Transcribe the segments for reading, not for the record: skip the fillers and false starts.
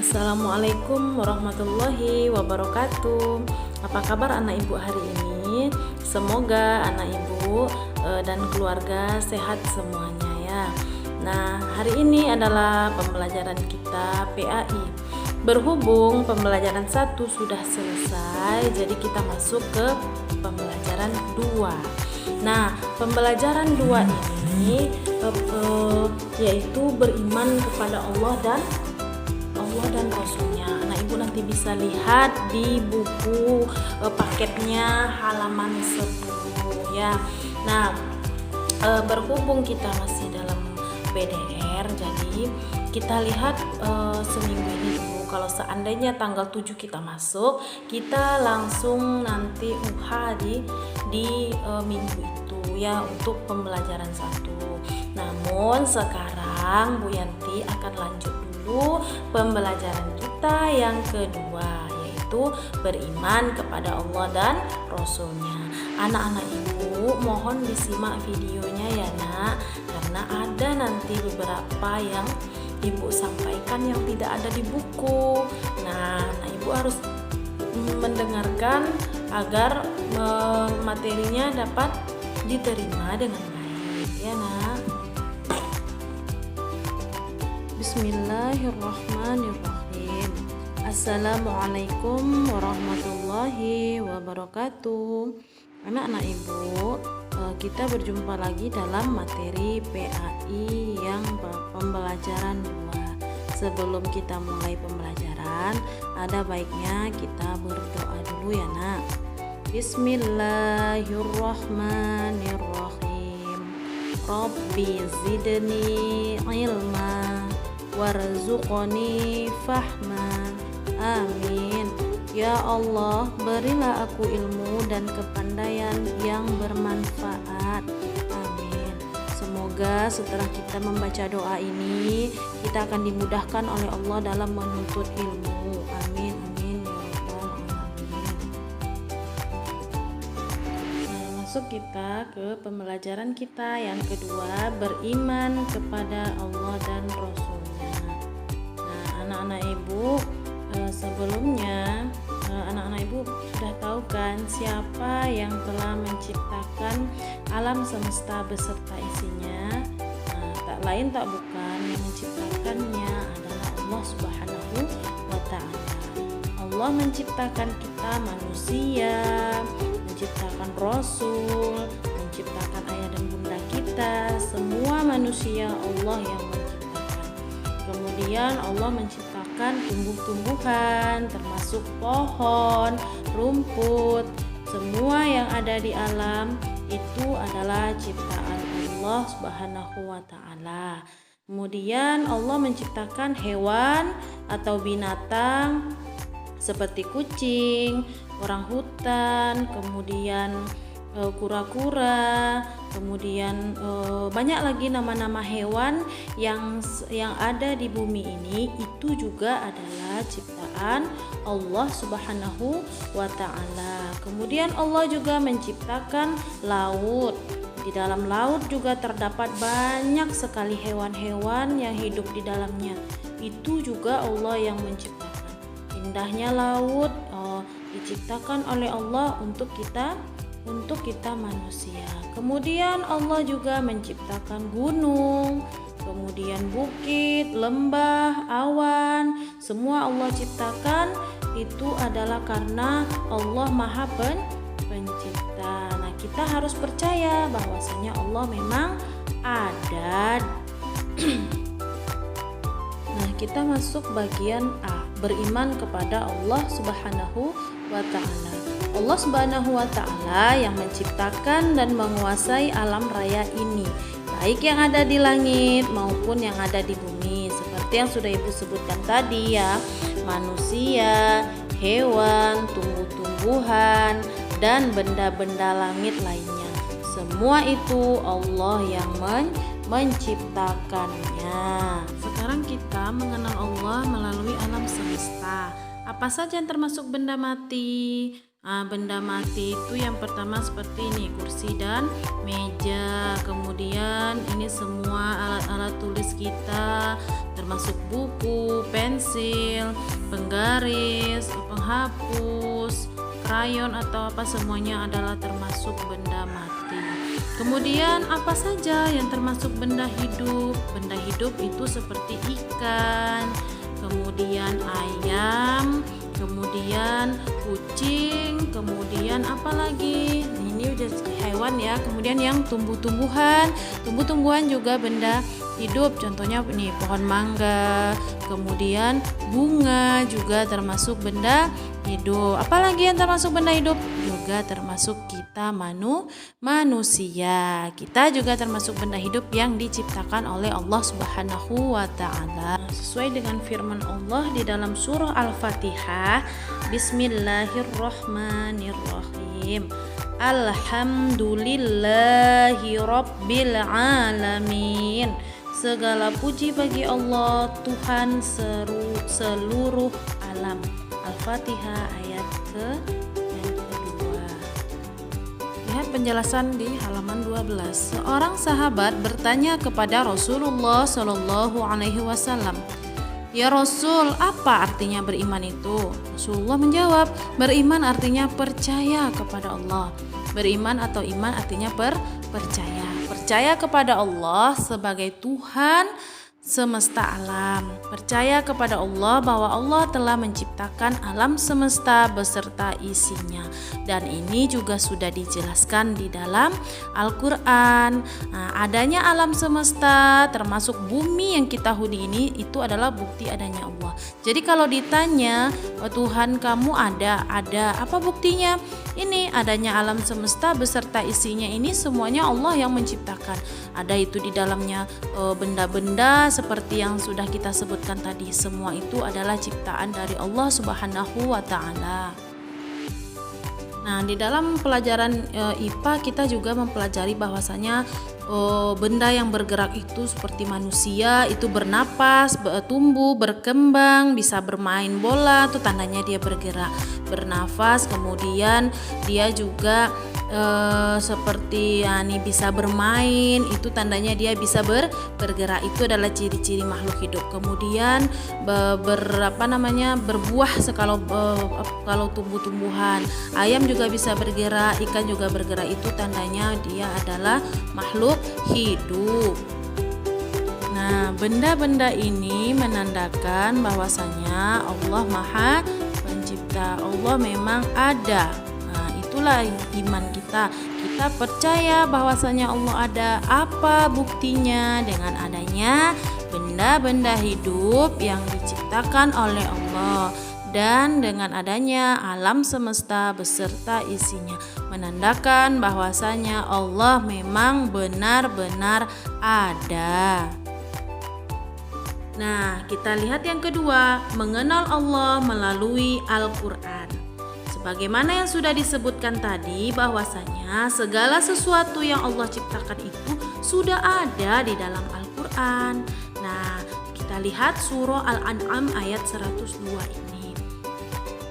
Assalamualaikum warahmatullahi wabarakatuh. Apa kabar anak ibu hari ini? Semoga anak ibu dan keluarga sehat semuanya ya. Nah, hari ini adalah pembelajaran kita PAI. Berhubung pembelajaran 1 sudah selesai, jadi kita masuk ke pembelajaran 2. Nah, pembelajaran 2 ini yaitu beriman kepada Allah dan Rasulnya. Anak ibu nanti bisa lihat di buku paketnya halaman 10 ya. Nah, berhubung kita masih dalam PDR, jadi kita lihat seminggu ini dulu. Kalau seandainya tanggal 7 kita masuk, kita langsung nanti UH di minggu itu ya untuk pembelajaran 1. Namun sekarang Bu Yanti akan lanjut dulu pembelajaran kita yang kedua, yaitu beriman kepada Allah dan Rasulnya. Anak-anak ibu mohon disimak videonya ya nak, karena ada nanti beberapa yang ibu sampaikan yang tidak ada di buku. Nah, anak ibu harus mendengarkan agar materinya dapat diterima dengan baik ya nak. Bismillahirrahmanirrahim. Assalamualaikum warahmatullahi wabarakatuh. Anak-anak ibu, kita berjumpa lagi dalam materi PAI yang pembelajaran 2. Sebelum kita mulai pembelajaran, ada baiknya kita berdoa dulu ya nak. Bismillahirrahmanirrahim. Rabbi zidni ilma warzuqni fahma. Amin. Ya Allah, berilah aku ilmu dan kepandaian yang bermanfaat. Amin. Semoga setelah kita membaca doa ini, kita akan dimudahkan oleh Allah dalam menuntut ilmu. Amin. Amin ya rabbal alamin. Nah, masuk kita ke pembelajaran kita yang kedua, beriman kepada Allah dan Rasulnya. Nah, anak-anak ibu, sebelumnya anak-anak ibu sudah tahu kan siapa yang telah menciptakan alam semesta beserta isinya? Nah, tak lain tak bukan, yang menciptakannya adalah Allah Subhanahu wa Ta'ala. Allah menciptakan kita manusia, menciptakan Rasul, menciptakan ayah dan bunda kita, semua manusia Allah yang menciptakan. Kemudian Allah menciptakan tumbuh-tumbuhan, termasuk pohon, rumput, semua yang ada di alam itu adalah ciptaan Allah Subhanahu wa Ta'ala. Kemudian Allah menciptakan hewan atau binatang seperti kucing, orang hutan, kemudian kura-kura, kemudian banyak lagi nama-nama hewan yang ada di bumi ini, itu juga adalah ciptaan Allah Subhanahu wa Ta'ala. Kemudian Allah juga menciptakan laut. Di dalam laut juga terdapat banyak sekali hewan-hewan yang hidup di dalamnya. Itu juga Allah yang menciptakan. Indahnya laut diciptakan oleh Allah untuk kita manusia. Kemudian Allah juga menciptakan gunung, kemudian bukit, lembah, awan, semua Allah ciptakan. Itu adalah karena Allah Maha Pencipta. Nah, kita harus percaya bahwasanya Allah memang ada. Nah, kita masuk bagian A, beriman kepada Allah Subhanahu wa Ta'ala. Allah Subhanahu wa Ta'ala yang menciptakan dan menguasai alam raya ini, baik yang ada di langit maupun yang ada di bumi, seperti yang sudah Ibu sebutkan tadi ya, manusia, hewan, tumbuh-tumbuhan, dan benda-benda langit lainnya. Semua itu Allah yang menciptakannya. Sekarang kita mengenal Allah melalui alam semesta. Apa saja yang termasuk benda mati? Benda mati itu yang pertama seperti ini, kursi dan meja. Kemudian ini semua alat-alat tulis kita, termasuk buku, pensil, penggaris, penghapus, krayon atau apa, semuanya adalah termasuk benda mati. Kemudian apa saja yang termasuk benda hidup? Benda hidup itu seperti ikan, kemudian ayam, kemudian kucing, kemudian apa lagi? Ini udah hewan ya. Kemudian yang tumbuh-tumbuhan juga benda hidup. Contohnya ini pohon mangga, kemudian bunga juga termasuk benda hidup. Apalagi yang termasuk benda hidup? Juga termasuk kita manusia. Kita juga termasuk benda hidup yang diciptakan oleh Allah Subhanahu wa taala. Sesuai dengan firman Allah di dalam surah Al-Fatihah, Bismillahirrahmanirrahim. Alhamdulillahi rabbil alamin. Segala puji bagi Allah, Tuhan seluruh alam. Al-Fatihah ayat yang kedua. Lihat penjelasan di halaman 12. Seorang sahabat bertanya kepada Rasulullah Shallallahu Alaihi Wasallam, "Ya Rasul, apa artinya beriman itu?" Rasulullah menjawab, "Beriman artinya percaya kepada Allah." Beriman atau iman artinya percaya. Percaya kepada Allah sebagai Tuhan semesta alam. Percaya kepada Allah bahwa Allah telah menciptakan alam semesta beserta isinya. Dan ini juga sudah dijelaskan di dalam Al-Quran. Adanya alam semesta termasuk bumi yang kita huni ini, itu adalah bukti adanya Allah. Jadi kalau ditanya, Tuhan kamu ada, apa buktinya? Ini adanya alam semesta beserta isinya ini semuanya Allah yang menciptakan. Ada itu di dalamnya benda-benda seperti yang sudah kita sebutkan tadi. Semua itu adalah ciptaan dari Allah Subhanahu wa taala. Nah, di dalam pelajaran IPA kita juga mempelajari bahwasanya benda yang bergerak itu seperti manusia itu bernapas, tumbuh, berkembang, bisa bermain bola, itu tandanya dia bergerak, bernafas. Kemudian dia juga seperti nih bisa bermain, itu tandanya dia bisa bergerak. Itu adalah ciri-ciri makhluk hidup. Kemudian berbuah kalau tumbuh-tumbuhan. Ayam juga bisa bergerak, ikan juga bergerak. Itu tandanya dia adalah makhluk hidup. Nah, benda-benda ini menandakan bahwasanya Allah Maha Pencipta. Allah memang ada. Itulah iman kita. Kita percaya bahwasanya Allah ada. Apa buktinya? Dengan adanya benda-benda hidup yang diciptakan oleh Allah dan dengan adanya alam semesta beserta isinya, menandakan bahwasanya Allah memang benar-benar ada. Nah, kita lihat yang kedua, mengenal Allah melalui Al-Quran. Sebagaimana yang sudah disebutkan tadi, bahwasanya segala sesuatu yang Allah ciptakan itu sudah ada di dalam Al-Quran. Nah, kita lihat surah Al-An'am ayat 102 ini.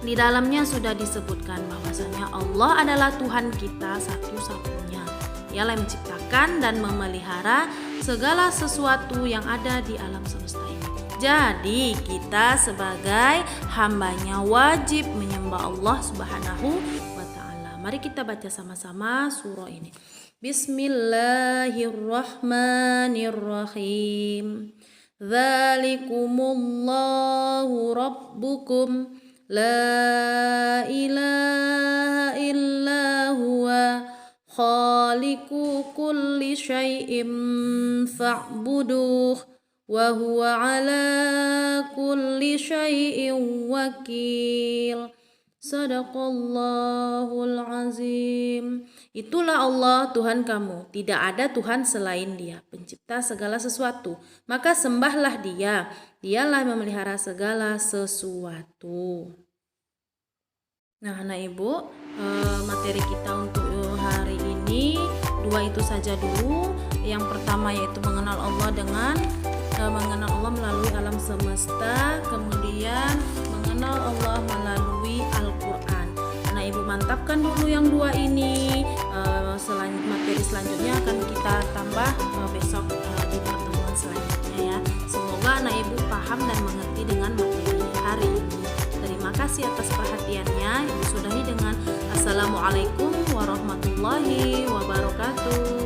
Di dalamnya sudah disebutkan bahwasanya Allah adalah Tuhan kita satu-satunya. Dialah yang menciptakan dan memelihara segala sesuatu yang ada di alam semesta ini. Jadi kita sebagai hambanya wajib menyembah Allah Subhanahu wa ta'ala. Mari kita baca sama-sama surah ini. Bismillahirrahmanirrahim. Dzalikumullahu rabbukum la ilaha illa huwa khaliqu kulli syai'in fa'buduh wa huwa ala kulli syai'in wakil. Sadaqallahul azim. Itulah Allah Tuhan kamu, tidak ada Tuhan selain Dia, pencipta segala sesuatu. Maka sembahlah Dia, Dialah memelihara segala sesuatu. Nah, anak ibu, materi kita untuk hari ini 2 itu saja dulu. Yang pertama yaitu mengenal Allah dengan mengenal Allah melalui alam semesta, kemudian mengenal Allah melalui Al-Quran. Anak ibu mantap cukupkan dulu yang 2 ini. Materi selanjutnya akan kita tambah besok di pertemuan selanjutnya ya. Semoga anak ibu paham dan mengerti dengan materi hari ini. Terima kasih atas perhatiannya. Ibu sudahi dengan Assalamualaikum warahmatullahi wabarakatuh.